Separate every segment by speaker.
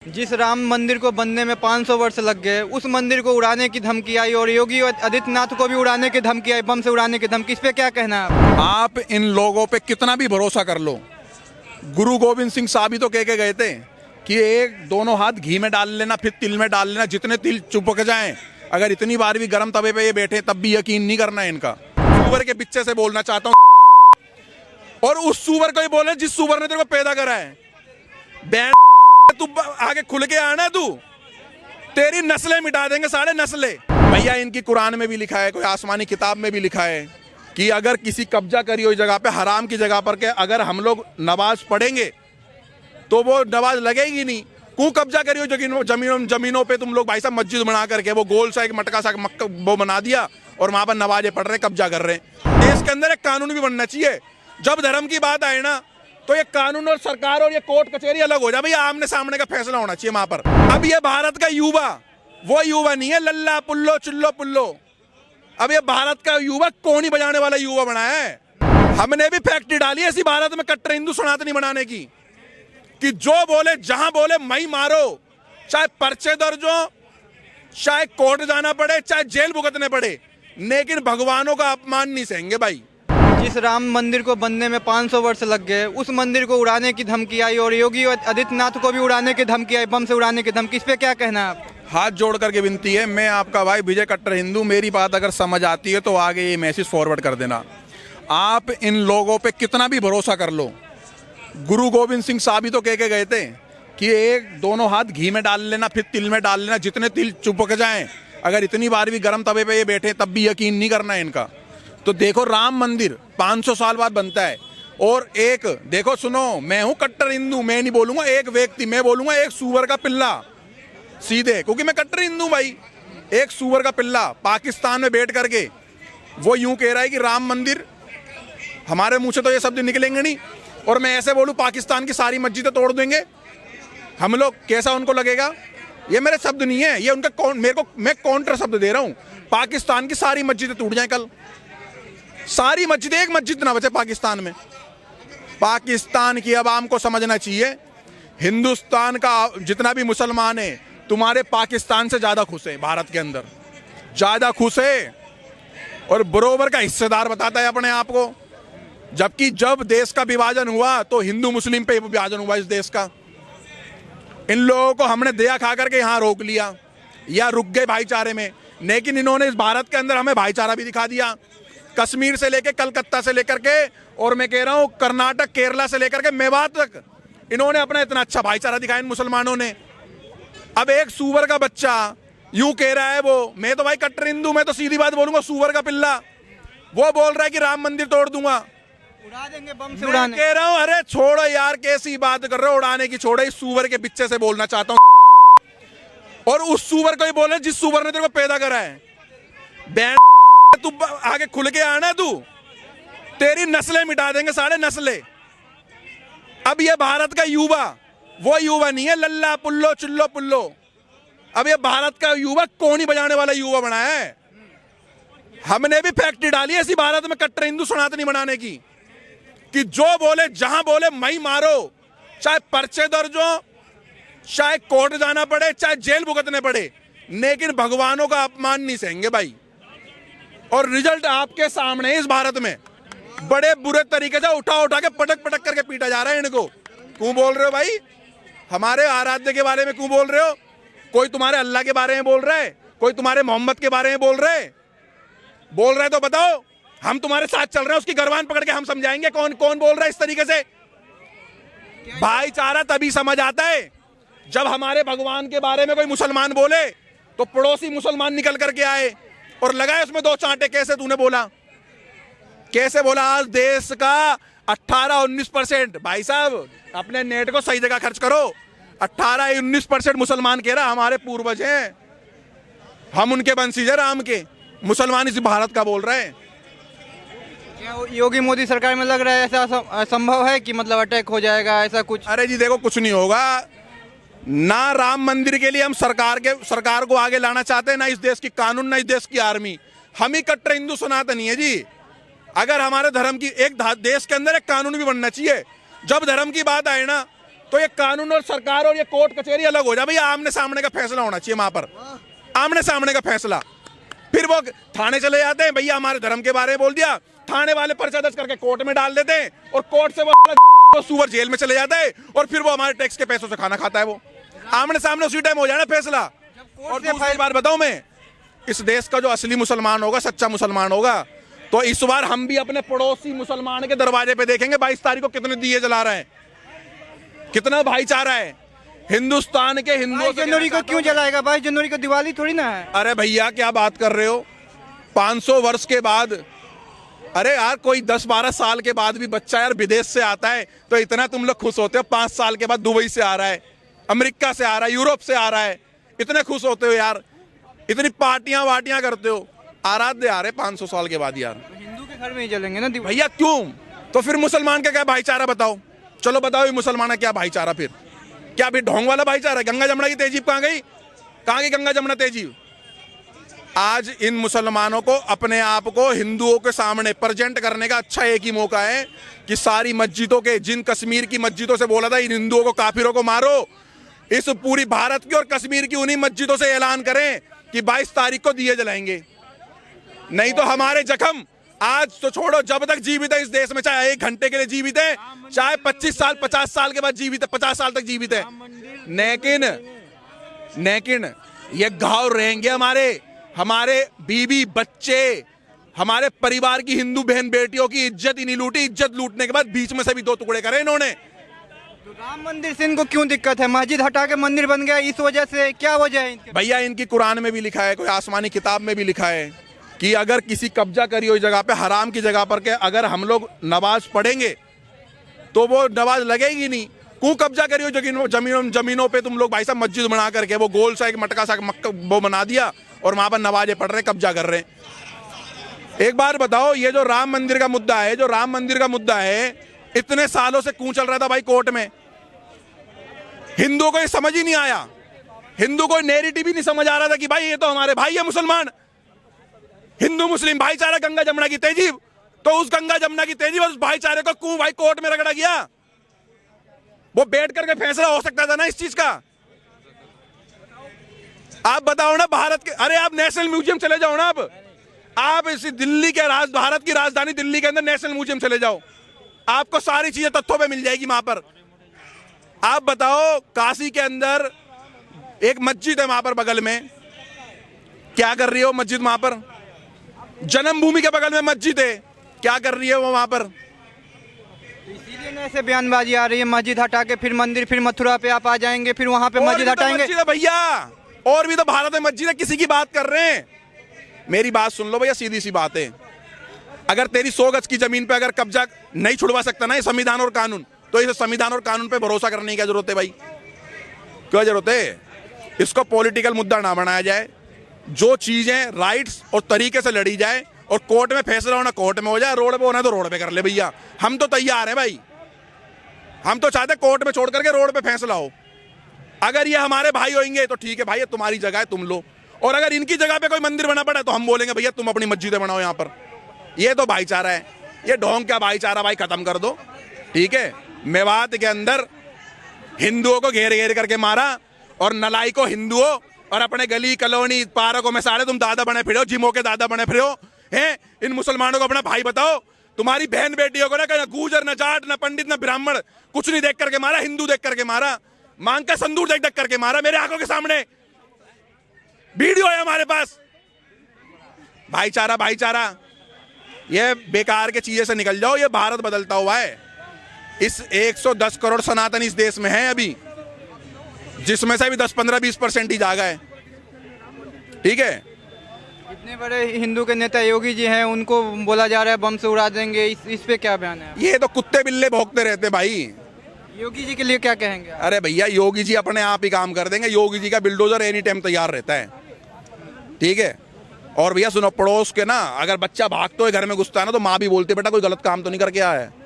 Speaker 1: जिस राम मंदिर को बनने में 500 वर्ष लग गए, उस मंदिर को उड़ाने की धमकी आई और योगी आदित्यनाथ को भी उड़ाने की धमकी आई, बम से उड़ाने की धमकी। इस पे क्या कहना है
Speaker 2: आप इन लोगों पे कितना भी भरोसा कर लो, गुरु गोविंद सिंह साहब ही तो कह के गए थे कि एक दोनों हाथ घी में डाल लेना, फिर तिल में डाल लेना, जितने तिल चुपक जाएं। अगर इतनी बार भी गर्म तवे पे ये बैठे तब भी यकीन नहीं करना है इनका। सूअर के पीछे से बोलना चाहता हूँ, और उस सूअर को ही बोले जिस सूअर ने तेरे को पैदा करा है। बैंड तू आगे खुल के आना, तू तेरी नस्लें मिटा देंगे, साढ़े नस्लें। भैया इनकी कुरान में भी लिखा है, कोई आसमानी किताब में भी लिखा है कि अगर किसी कब्जा करी हुई जगह पे, हराम की जगह पर के अगर हम लोग नमाज पढ़ेंगे तो वो नमाज लगेगी नहीं। क्यों कब्जा करी हुई जमीनों पे तुम लोग भाई साहब मस्जिद बना करके वो गोल सा एक मटका सा वो बना दिया और वहां पर नमाजें पढ़ रहे, कब्जा कर रहे हैं। देश के अंदर एक कानून भी बनना चाहिए। जब धर्म की बात आए ना तो ये कानून और सरकार और ये कोर्ट कचहरी अलग हो जाए भैया, आमने सामने का फैसला होना चाहिए वहां पर। अब ये भारत का युवा वो युवा नहीं है लल्ला पुल्लो चुल्लो पुल्लो। अब ये भारत का युवा कोनी बजाने वाला युवा बना है। हमने भी फैक्ट्री डाली है इसी भारत में कट्टर हिंदू सनातनी बनाने की, कि जो बोले जहां बोले मई मारो, चाहे पर्चे दर्ज हो, चाहे कोर्ट जाना पड़े, चाहे जेल भुगतने पड़े, लेकिन भगवानों का अपमान नहीं सहेंगे भाई।
Speaker 1: जिस राम मंदिर को बनने में 500 वर्ष लग गए, उस मंदिर को उड़ाने की धमकी आई और योगी आदित्यनाथ को भी उड़ाने की धमकी आई, बम से उड़ाने की धमकी। इस पे क्या कहना है आप?
Speaker 2: हाथ जोड़ करके विनती है, मैं आपका भाई विजय कट्टर हिंदू, मेरी बात अगर समझ आती है तो आगे ये मैसेज फॉरवर्ड कर देना। आप इन लोगों पे कितना भी भरोसा कर लो, गुरु गोविंद सिंह साहब ही तो कह के गए थे कि एक दोनों हाथ घी में डाल लेना, फिर तिल में डाल लेना, जितने तिल चुपक जाएं। अगर इतनी बार भी गर्म तवे पे ये बैठे तब भी यकीन नहीं करना है इनका। तो देखो राम मंदिर 500 साल बाद बनता है, और एक देखो सुनो, मैं हूं कट्टर हिंदू, मैं नहीं बोलूंगा एक व्यक्ति, मैं बोलूंगा एक सूअर का पिल्ला सीधे, क्योंकि मैं कट्टर हिंदू भाई। एक सूअर का पिल्ला पाकिस्तान में बैठ करके वो यूं कह रहा है कि राम मंदिर, हमारे मुंह से तो ये शब्द निकलेंगे नहीं, और मैं ऐसे बोलूं पाकिस्तान की सारी मस्जिदें तोड़ देंगे हम लोग, कैसा उनको लगेगा? ये मेरे शब्द नहीं है, ये उनका मैं काउंटर शब्द दे रहा हूं। पाकिस्तान की सारी मस्जिदें टूट जाएं कल, सारी मस्जिदें, एक मस्जिद ना बचे पाकिस्तान में। पाकिस्तान की आवाम को समझना चाहिए, हिंदुस्तान का जितना भी मुसलमान है तुम्हारे पाकिस्तान से ज्यादा खुश है, भारत के अंदर ज्यादा खुश है, और बरोबर का हिस्सेदार बताता है अपने आप को। जबकि जब देश का विभाजन हुआ तो हिंदू मुस्लिम पे विभाजन हुआ इस देश का। इन लोगों को हमने दया खा करके यहाँ रोक लिया या रुक गए भाईचारे में, लेकिन इन्होंने इस भारत के अंदर हमें भाईचारा भी दिखा दिया। कश्मीर से लेकर कलकत्ता से लेकर के, और मैं कह रहा हूँ कर्नाटक केरला से लेकर के मेवात तक, इन्होंने अपना इतना अच्छा भाईचारा दिखाया इन मुसलमानों ने। अब एक सूअर का बच्चा यूं कह रहा है, वो मैं तो भाई कट्टर हिंदू, मैं तो सीधी बात बोलूंगा, सूअर का पिल्ला वो बोल रहा है कि राम मंदिर तोड़ दूंगा,
Speaker 1: उड़ा देंगे बम से उड़ाने।
Speaker 2: कह रहा हूं अरे छोड़ो यार, कैसी बात कर रहे हो, उड़ाने की छोड़ो, इस सूअर के पीछे से बोलना चाहता हूं, और उस सूअर को ही बोले जिस सूअर ने तेरे को पैदा करा है। बैंड तू आगे खुल के आना, तू तेरी नस्लें मिटा देंगे, साढ़े नस्लें। अब ये भारत का युवा वो युवा नहीं है लल्ला पुल्लो चुल्लो पुल्लो। अब ये भारत का युवा कोनी बजाने वाला युवा बना है। हमने भी फैक्ट्री डाली है इसी भारत में कट्टर हिंदू सनातनी बनाने की, कि जो बोले जहां बोले मई मारो, चाहे पर्चे दर्ज हो, चाहे कोर्ट जाना पड़े, चाहे जेल भुगतने पड़े, लेकिन भगवानों का अपमान नहीं सहेंगे भाई। और रिजल्ट आपके सामने इस भारत में बड़े बुरे तरीके से उठा उठा के पटक पटक करके पीटा जा रहा है इनको। क्यों बोल रहे हो भाई? हमारे आराध्य के बारे में क्यों बोल रहे हो? कोई तुम्हारे अल्लाह के बारे में बोल रहा है, कोई तुम्हारे मोहम्मद के बारे में बोल रहे तो बताओ, हम तुम्हारे साथ चल रहे हैं, उसकी गरबान पकड़ के हम समझाएंगे कौन कौन बोल रहा है इस तरीके से। भाईचारा तभी समझ आता है जब हमारे भगवान के बारे में कोई मुसलमान बोले तो पड़ोसी मुसलमान निकल करके आए और लगाए उसमें दो चांटे। कैसे तूने बोला, कैसे बोला? आज देश का 18-19%, भाई साहब अपने नेट को सही जगह खर्च करो, 18-19% मुसलमान कह रहा हमारे पूर्वज हैं, हम उनके वंशज हैं राम के। मुसलमान इस भारत का बोल रहे हैं।
Speaker 1: क्या योगी मोदी सरकार में लग रहा है ऐसा संभव है कि मतलब अटैक हो जाएगा, ऐसा कुछ?
Speaker 2: अरे जी देखो, कुछ नहीं होगा ना। राम मंदिर के लिए हम सरकार को आगे लाना चाहते हैं, ना इस देश की कानून, ना इस देश की आर्मी। हम ही कट्टर हिंदू सनातनी है जी। अगर हमारे धर्म की एक देश के अंदर एक कानून भी बनना चाहिए। जब धर्म की बात आए ना तो ये कानून और सरकार और ये कोर्ट कचहरी अलग हो जाए भैया, आमने सामने का फैसला होना चाहिए वहां पर, आमने सामने का फैसला। फिर वो थाने चले जाते हैं, भैया हमारे धर्म के बारे में बोल दिया, थाने वाले पर्चा दर्ज करके कोर्ट में डाल देते हैं और कोर्ट से वो सुअर जेल में चले जाता है और फिर वो हमारे टैक्स के पैसों से खाना खाता है। वो आमने सामने उसी टाइम हो जाना फैसला। और दूसरी बात बताऊं मैं, इस देश का जो असली मुसलमान होगा, सच्चा मुसलमान होगा, तो इस बार हम भी अपने पड़ोसी मुसलमान के दरवाजे पे देखेंगे 22 तारीख को कितने दिए जला रहे हैं, कितना भाईचारा है हिंदुस्तान के हिंदुओं।
Speaker 1: 22 जनवरी को क्यों जलाएगा? 22 जनवरी को दिवाली थोड़ी ना है।
Speaker 2: अरे भैया क्या बात कर रहे हो, 500 वर्ष के बाद, अरे यार कोई 10-12 साल के बाद भी बच्चा यार विदेश से आता है तो इतना तुम लोग खुश होते हो। 5 साल के बाद दुबई से आ रहा है, अमेरिका से आ रहा है, यूरोप से आ रहा है, इतने खुश होते हो यार, इतनी पार्टियां वाटियां करते हो। आराध्य आ रहे 500 साल के बाद यार।
Speaker 1: हिंदू के घर में ही जलेंगे ना
Speaker 2: भैया, क्यों? तो फिर मुसलमान का क्या भाईचारा बताओ? चलो बताओ ये मुसलमान है क्या भाईचारा? फिर क्या भी ढोंग वाला भाईचारा? गंगा जमुना की तहजीब कहाँ गई? कहाँ गई गंगा जमुना तहजीब? आज इन मुसलमानों को अपने आप को हिंदुओं के सामने प्रेजेंट करने का अच्छा एक ही मौका है कि सारी मस्जिदों के, जिन कश्मीर की मस्जिदों से बोला था इन हिंदुओं को, काफिरों को मारो, इस पूरी भारत की और कश्मीर की उन्हीं मस्जिदों से ऐलान करें कि 22 तारीख को दिए जलाएंगे। नहीं तो हमारे जख्म आज तो छोड़ो, जब तक जीवित है इस देश में, चाहे 1 घंटे के लिए जीवित है, चाहे 25 साल 50 साल के बाद जीवित है, 50 साल तक जीवित है, लेकिन ये घाव रहेंगे हमारे बीवी बच्चे, हमारे परिवार की हिंदू बहन बेटियों की इज्जत ही नहीं लूटी। इज्जत लूटने के बाद बीच में से भी 2 टुकड़े करे इन्होंने।
Speaker 1: तो राम मंदिर से इनको क्यों दिक्कत है? मस्जिद हटा के मंदिर बन गया, इस वजह से क्या वजह है इनके?
Speaker 2: भैया इनकी कुरान में भी लिखा है, कोई आसमानी किताब में भी लिखा है कि अगर किसी कब्जा करी हुई जगह पे, हराम की जगह पर के अगर हम लोग नमाज पढ़ेंगे तो वो नमाज लगेगी नहीं। क्यों कब्जा करी हुई जमीनों पे तुम लोग भाई साहब मस्जिद बना करके वो गोल सा एक मटका सा वो बना दिया और वहां पर नमाजें पढ़ रहे, कब्जा कर रहे हैं। एक बार बताओ, ये जो राम मंदिर का मुद्दा है, इतने सालों से क्यों चल रहा था भाई कोर्ट में? हिंदुओं को ये समझ ही नहीं आया, हिंदू को नैरेटिव ही नहीं समझ आ रहा था कि भाई ये तो हमारे भाई है मुसलमान, हिंदू मुस्लिम भाईचारा, गंगा जमुना की तहजीब। तो उस गंगा जमुना की तहजीब और उस भाईचारे को क्यों भाई कोर्ट में रगड़ा गया? वो बैठ करके फैसला हो सकता था ना इस चीज का। आप बताओ ना, भारत के, अरे आप नेशनल म्यूजियम चले जाओ ना, आप इसी दिल्ली के भारत की राजधानी दिल्ली के अंदर नेशनल म्यूजियम चले जाओ, आपको सारी चीजें तथ्यों पे मिल जाएगी वहां पर। आप बताओ, काशी के अंदर एक मस्जिद है वहां पर बगल में, क्या कर रही है वो मस्जिद वहां पर? जन्मभूमि के बगल में मस्जिद है, क्या कर रही है वो वहां पर?
Speaker 1: इसीलिए ना ऐसे बयानबाजी आ रही है, मस्जिद हटा के फिर मंदिर, फिर मथुरा पे आप आ जाएंगे, फिर वहां पे मस्जिद हटाएंगे।
Speaker 2: भैया और भी तो भारत में मस्जिद है, किसी की बात कर रहे हैं? मेरी बात सुन लो भैया, सीधी सी बात है, अगर तेरी 100 गज की जमीन पे अगर कब्जा नहीं छुड़वा सकता ना ये संविधान और कानून, तो इस संविधान और कानून पे भरोसा करने की क्या जरूरत है भाई? क्या जरूरत है? इसको पॉलिटिकल मुद्दा ना बनाया जाए, जो चीजें राइट्स और तरीके से लड़ी जाए और कोर्ट में फैसला होना कोर्ट में हो जाए, रोड पे होना तो रोड पे कर ले भैया। हम तो तैयार हैं भाई, हम तो चाहते कोर्ट में छोड़ करके रोड पे फैसला हो। अगर ये हमारे भाई होंगे तो ठीक है भाई, ये तुम्हारी जगह है, तुम लो। और अगर इनकी जगह पे कोई मंदिर बना पड़ा तो हम बोलेंगे भैया तुम अपनी मस्जिदें बनाओ यहाँ पर। ये तो भाईचारा है, ये ढोंग क्या भाईचारा भाई, खत्म कर दो, ठीक है। मेवात के अंदर हिंदुओं को घेर घेर करके मारा और नलाई को हिंदुओं और अपने गली कॉलोनी पार्कों में सारे तुम दादा बने फिरो, जिमों के दादा बने फिरो हैं। इन मुसलमानों को अपना भाई बताओ। तुम्हारी बहन बेटियों को ना गुजर, न जाट, न पंडित, न ब्राह्मण, कुछ नहीं देख करके मारा, हिंदू देख करके मारा, मांग का संदूर देख देख करके मारा, मेरे आंखों के सामने वीडियो है हमारे पास। भाईचारा भाईचारा, ये बेकार के चीजें से निकल जाओ, ये भारत बदलता हुआ है। इस 110 करोड़ सनातन इस देश में है अभी, जिसमें से भी 10-15-20% ही जागा है, ठीक है।
Speaker 1: इतने बड़े हिंदू के नेता योगी जी हैं, उनको बोला जा रहा है बम से उड़ा देंगे, इस पे क्या बयान है?
Speaker 2: ये तो कुत्ते बिल्ले भौंकते रहते भाई।
Speaker 1: योगी जी के लिए क्या कहेंगे?
Speaker 2: अरे भैया योगी जी अपने आप ही काम कर देंगे, योगी जी का बिल्डोजर एनी टाइम तैयार रहता है, ठीक है। और भैया सुनो, पड़ोस के ना अगर बच्चा भागते हुए घर में घुसता है ना तो माँ भी बोलती है बेटा कोई गलत काम तो नहीं करके आया है।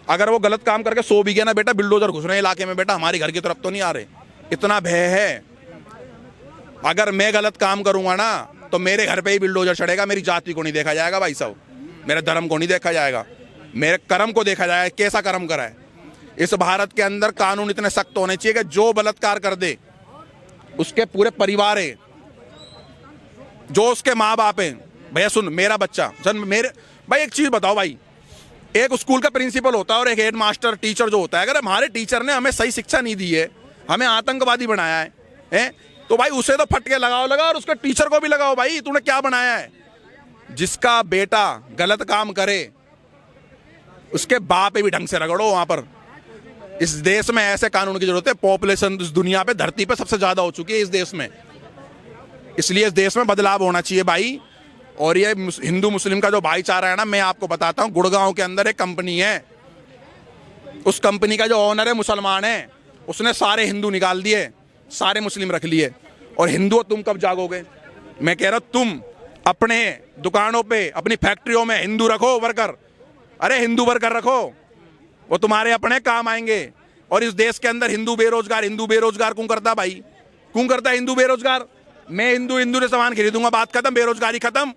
Speaker 2: अगर वो गलत काम करके सो भी गया ना, बेटा बिल्डोजर घुस रहे हैं इलाके में, बेटा हमारी घर की तरफ तो नहीं आ रहे। इतना भय है, अगर मैं गलत काम करूंगा ना तो मेरे घर पे ही बिल्डोजर चढ़ेगा, मेरी जाति को नहीं देखा जाएगा भाई साहब, मेरे धर्म को नहीं देखा जाएगा, मेरे कर्म को देखा जाएगा, कैसा कर्म करा है। इस भारत के अंदर कानून इतने सख्त होने चाहिए कि जो बलात्कार कर दे उसके पूरे परिवार है, जो उसके माँ बाप हैं। भैया सुन, मेरा बच्चा जन्म मेरे भाई, एक चीज बताओ भाई, एक स्कूल का प्रिंसिपल होता है और एक हेड मास्टर टीचर जो होता है, अगर हमारे टीचर ने हमें सही शिक्षा नहीं दी है, हमें आतंकवादी बनाया है, तो भाई उसे तो फटके लगाओ और उसके टीचर को भी लगाओ। भाई तूने क्या बनाया है? जिसका बेटा गलत काम करे उसके बाप पे भी ढंग से रगड़ो वहां पर। इस देश में ऐसे कानून की जरूरत है। पॉपुलेशन इस दुनिया पे, धरती पे सबसे ज्यादा हो चुकी है इस देश में, इसलिए इस देश में बदलाव होना चाहिए भाई। और ये हिंदू मुस्लिम का जो भाईचारा है ना, मैं आपको बताता हूं, गुड़गांव के अंदर एक कंपनी है, उस कंपनी का जो ओनर है मुसलमान है, उसने सारे हिंदू निकाल दिए, सारे मुस्लिम रख लिए। और हिंदू तुम कब जागोगे? मैं कह रहा हूं तुम अपने दुकानों पे, अपनी फैक्ट्रियों में हिंदू रखो वर्कर, अरे हिंदू वर्कर रखो, वो तुम्हारे अपने काम आएंगे। और इस देश के अंदर हिंदू बेरोजगार क्यों करता भाई? क्यों करता हिंदू बेरोजगार? मैं हिंदू से सामान खरीदूंगा, बात खत्म, बेरोजगारी खत्म।